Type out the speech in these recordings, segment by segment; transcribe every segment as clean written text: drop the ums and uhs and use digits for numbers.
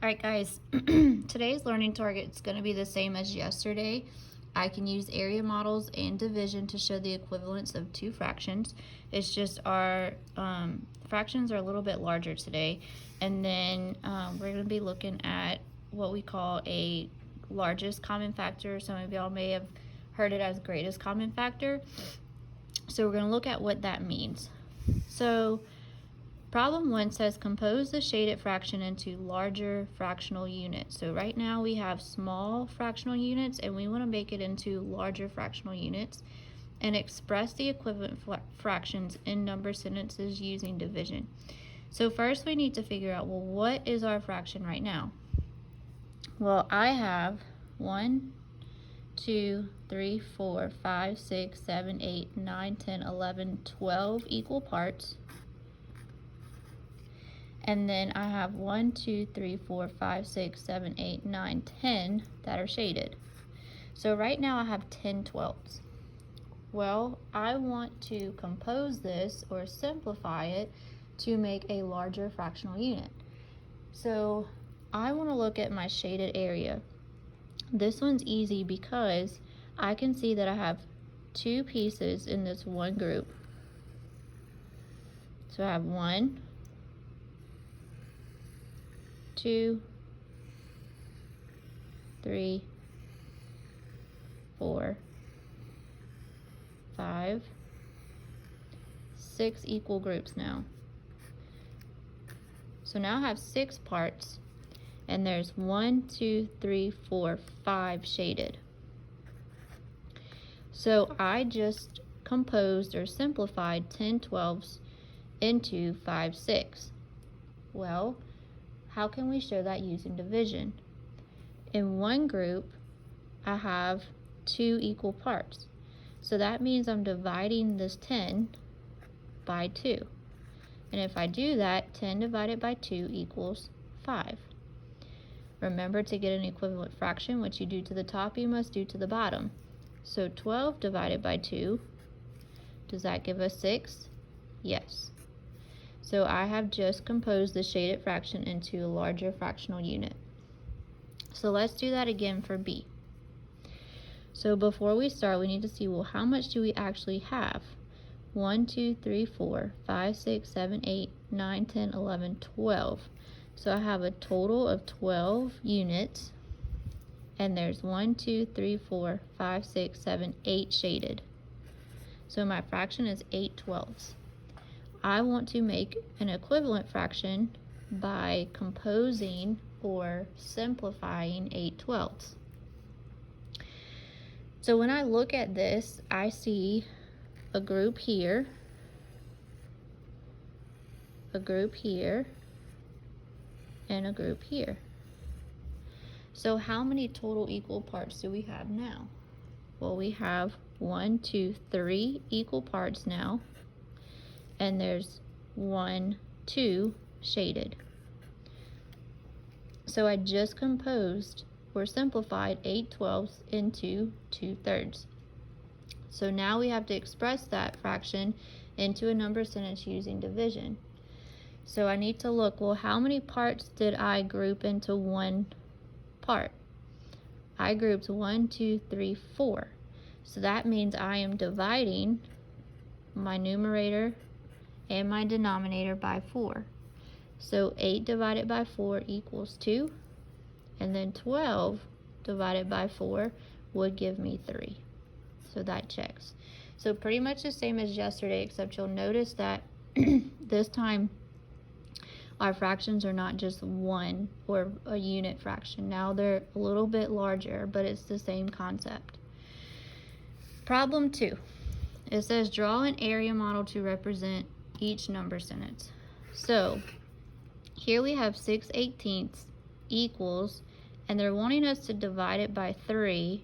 Alright guys, today's learning target is going to be the same as yesterday. I can use area models and division to show the equivalence of two fractions. It's just our fractions are a little bit larger today. And then we're going to be looking at what we call a largest common factor. Some of y'all may have heard it as greatest common factor. So we're going to look at what that means. So problem 1 says compose the shaded fraction into larger fractional units. So right now we have small fractional units and we want to make it into larger fractional units and express the equivalent fractions in number sentences using division. So first we need to figure out, well, what is our fraction right now? Well, I have 1, 2, 3, 4, 5, 6, 7, 8, 9, 10, 11, 12 equal parts. And then I have 1, 2, 3, 4, 5, 6, 7, 8, 9, 10 that are shaded. So right now I have 10 twelfths. Well, I want to compose this or simplify it to make a larger fractional unit. So I want to look at my shaded area. This one's easy because I can see that I have two pieces in this one group. So I have 1, 2, 3, 4, 5, 6 equal groups now. So now I have 6 parts, and there's 1, 2, 3, 4, 5 shaded. So I just composed or simplified 10 twelfths into 5 6. Well, how can we show that using division? In one group, I have 2 equal parts. So that means I'm dividing this 10 by 2. And if I do that, 10 divided by 2 equals 5. Remember, to get an equivalent fraction, what you do to the top, you must do to the bottom. So 12 divided by 2, does that give us 6? Yes. So I have just composed the shaded fraction into a larger fractional unit. So let's do that again for B. So before we start, we need to see, well, how much do we actually have? 1, 2, 3, 4, 5, 6, 7, 8, 9, 10, 11, 12. So I have a total of 12 units, and there's 1, 2, 3, 4, 5, 6, 7, 8 shaded. So my fraction is 8 twelfths. I want to make an equivalent fraction by composing or simplifying 8 twelfths. So when I look at this, I see a group here, a group here, and a group here. So how many total equal parts do we have now? Well, we have 1, 2, 3 equal parts now. And there's 1, 2 shaded. So I just composed or simplified 8 twelfths into 2/3. So now we have to express that fraction into a number sentence using division. So I need to look, well, how many parts did I group into one part? I grouped 1, 2, 3, 4. So that means I am dividing my numerator and my denominator by 4. So 8 divided by 4 equals 2, and then 12 divided by 4 would give me 3. So that checks. So pretty much the same as yesterday, except you'll notice that this time our fractions are not just one or a unit fraction. Now they're a little bit larger, but it's the same concept. Problem 2. It says draw an area model to represent each number sentence. So here we have 6/18 equals, and they're wanting us to divide it by 3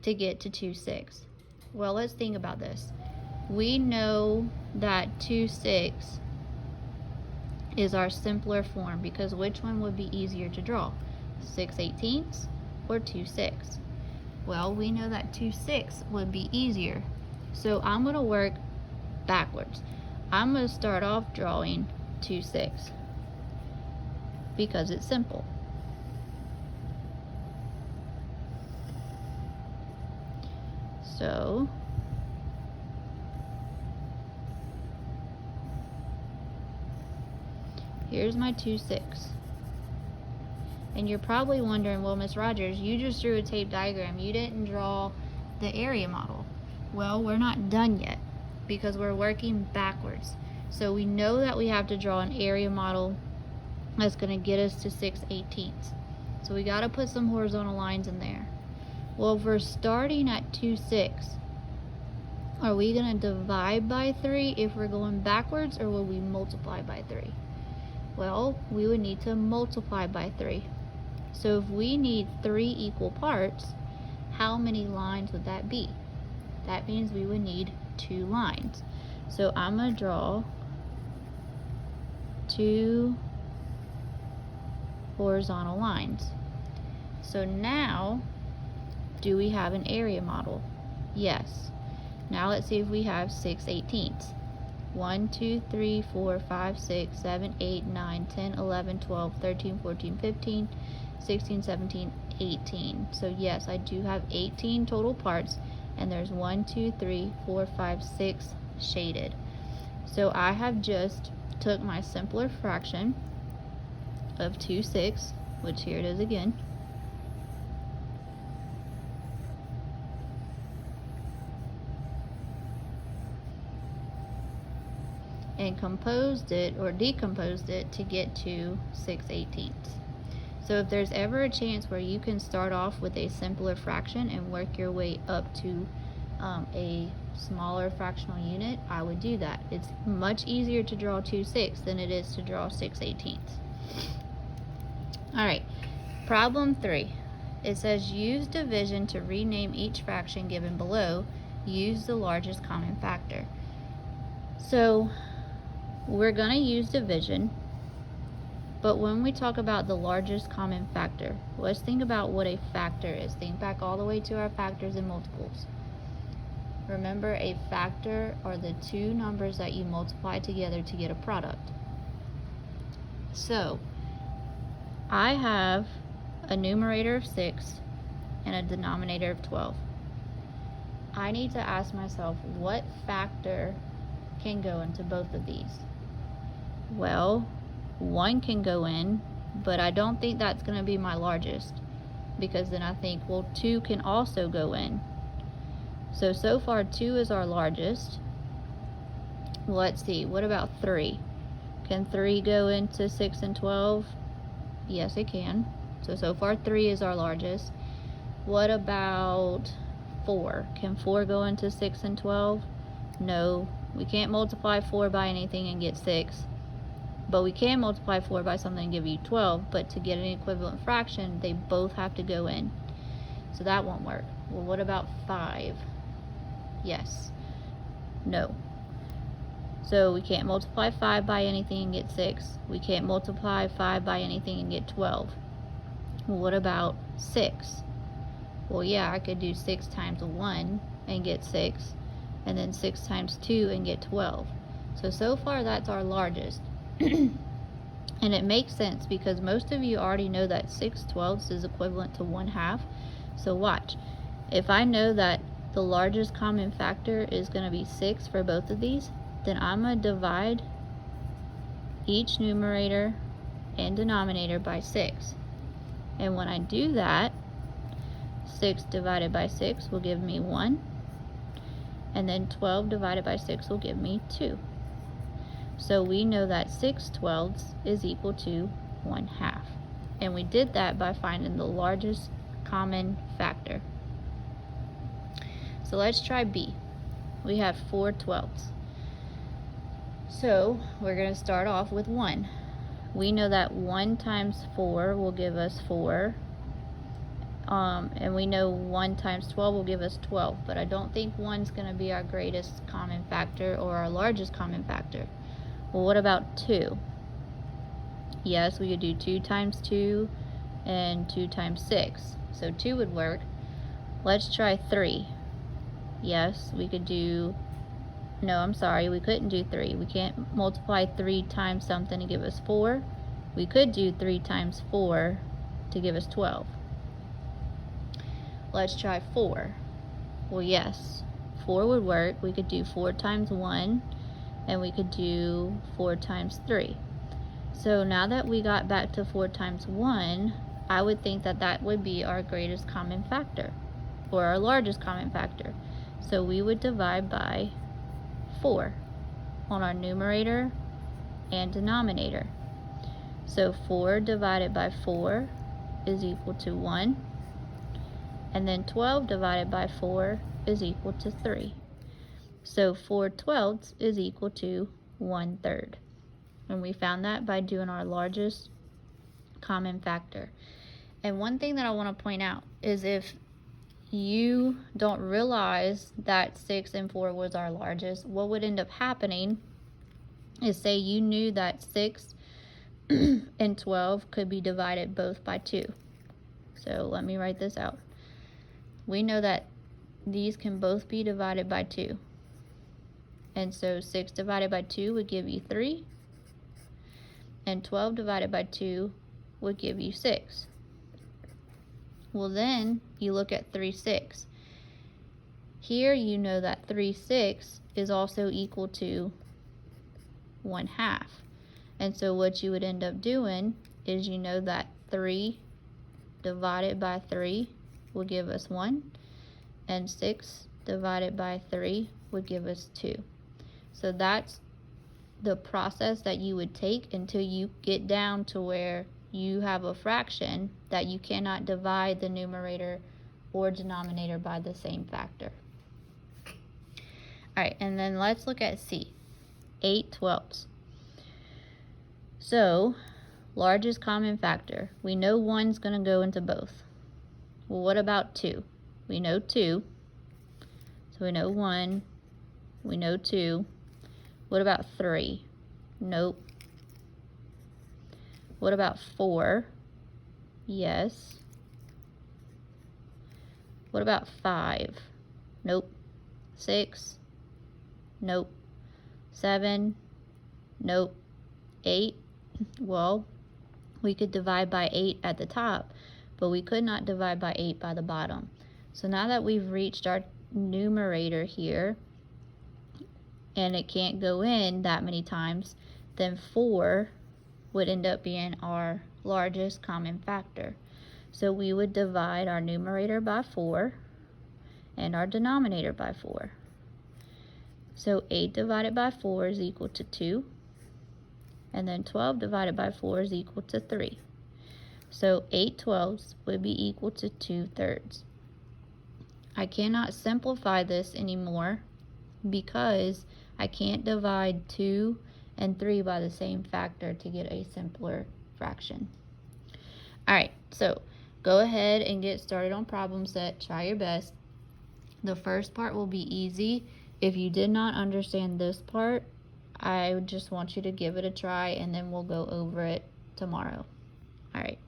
to get to 2 6. Well, let's think about this. We know that 2 6 is our simpler form, because which one would be easier to draw? 6/18 or 2 6? Well, we know that 2 6 would be easier. So I'm going to work backwards. I'm going to start off drawing 2 6. because it's simple. So here's my 2/6. And you're probably wondering, well, Miss Rogers, you just drew a tape diagram. You didn't draw the area model. Well, we're not done yet because we're working backwards. So we know that we have to draw an area model that's going to get us to 6/18. So we got to put some horizontal lines in there. Well, if we're starting at 2/6, are we going to divide by 3 if we're going backwards, or will we multiply by 3? Well, we would need to multiply by 3. So if we need 3 equal parts, how many lines would that be? That means we would need 2 lines. So I'm going to draw 2 horizontal lines. So now, do we have an area model? Yes. Now let's see if we have 6/18. 1, 2, 3, 4, 5, 6, 7, 8, 9, 10, 11, 12, 13, 14, 15, 16, 17, 18. So yes, I do have 18 total parts, and there's 1, 2, 3, 4, 5, 6 shaded. So I have just took my simpler fraction of 2/6, which here it is again, and composed it or decomposed it to get to 6/18. So if there's ever a chance where you can start off with a simpler fraction and work your way up to a smaller fractional unit, I would do that. It's much easier to draw 2/6 than it is to draw 6/18. Alright, problem 3. It says use division to rename each fraction given below. Use the largest common factor. So we're going to use division, but when we talk about the largest common factor, let's think about what a factor is. Think back all the way to our factors and multiples. Remember, a factor are the two numbers that you multiply together to get a product. So I have a numerator of 6 and a denominator of 12. I need to ask myself, what factor can go into both of these? Well, 1 can go in, but I don't think that's going to be my largest, because then I think, well, 2 can also go in. So far 2 is our largest. Let's see, what about 3? Can 3 go into 6 and 12? Yes, it can. So far 3 is our largest. What about 4? Can 4 go into 6 and 12? No, we can't multiply 4 by anything and get 6. But we can multiply 4 by something and give you 12, but to get an equivalent fraction, they both have to go in. So that won't work. Well, what about 5? Yes. No. So we can't multiply 5 by anything and get 6. We can't multiply 5 by anything and get 12. Well, what about 6? Well, yeah, I could do 6 times 1 and get 6, and then 6 times 2 and get 12. So far that's our largest. And it makes sense because most of you already know that 6/12 is equivalent to 1/2. So watch. If I know that the largest common factor is going to be 6 for both of these, then I'm going to divide each numerator and denominator by 6. And when I do that, 6 divided by 6 will give me 1. And then 12 divided by 6 will give me 2. So we know that 6/12 is equal to 1/2. And we did that by finding the largest common factor. So let's try B. We have 4/12. So we're going to start off with 1. We know that 1 times 4 will give us 4. And we know 1 times 12 will give us 12. But I don't think 1's going to be our greatest common factor or our largest common factor. Well, what about 2? Yes, we could do 2 times 2 and 2 times 6. So 2 would work. Let's try 3. Yes, we could do... No, I'm sorry, we couldn't do 3. We can't multiply 3 times something to give us 4. We could do 3 times 4 to give us 12. Let's try 4. Well, yes, 4 would work. We could do 4 times 1, and we could do 4 times 3. So now that we got back to 4 times 1, I would think that that would be our greatest common factor, or our largest common factor. So we would divide by 4 on our numerator and denominator. So 4 divided by 4 is equal to 1. And then 12 divided by 4 is equal to 3. So 4/12 is equal to 1/3. And we found that by doing our largest common factor. And one thing that I want to point out is if you don't realize that 6 and 4 was our largest, what would end up happening is, say you knew that 6 and 12 could be divided both by 2. So let me write this out. We know that these can both be divided by 2. And so 6 divided by 2 would give you 3. And 12 divided by 2 would give you 6. Well, then you look at 3/6. Here you know that 3/6 is also equal to 1/2. And so what you would end up doing is, you know that 3 divided by 3 will give us 1, and 6 divided by 3 would give us 2. So that's the process that you would take until you get down to where you have a fraction that you cannot divide the numerator or denominator by the same factor. Alright, and then let's look at C, 8/12. So, largest common factor. We know 1's going to go into both. Well, what about 2? We know 2. So we know 1. We know 2. What about 3? Nope. What about 4? Yes. What about 5? Nope. 6? Nope. 7? Nope. 8? Well, we could divide by 8 at the top, but we could not divide by 8 by the bottom. So now that we've reached our numerator here, and it can't go in that many times, then 4 would end up being our largest common factor. So we would divide our numerator by 4 and our denominator by 4. So 8 divided by 4 is equal to 2. And then 12 divided by 4 is equal to 3. So 8/12 would be equal to 2/3. I cannot simplify this anymore because I can't divide 2 and 3 by the same factor to get a simpler fraction. Alright, so go ahead and get started on problem set. Try your best. The first part will be easy. If you did not understand this part, I just want you to give it a try, and then we'll go over it tomorrow. Alright.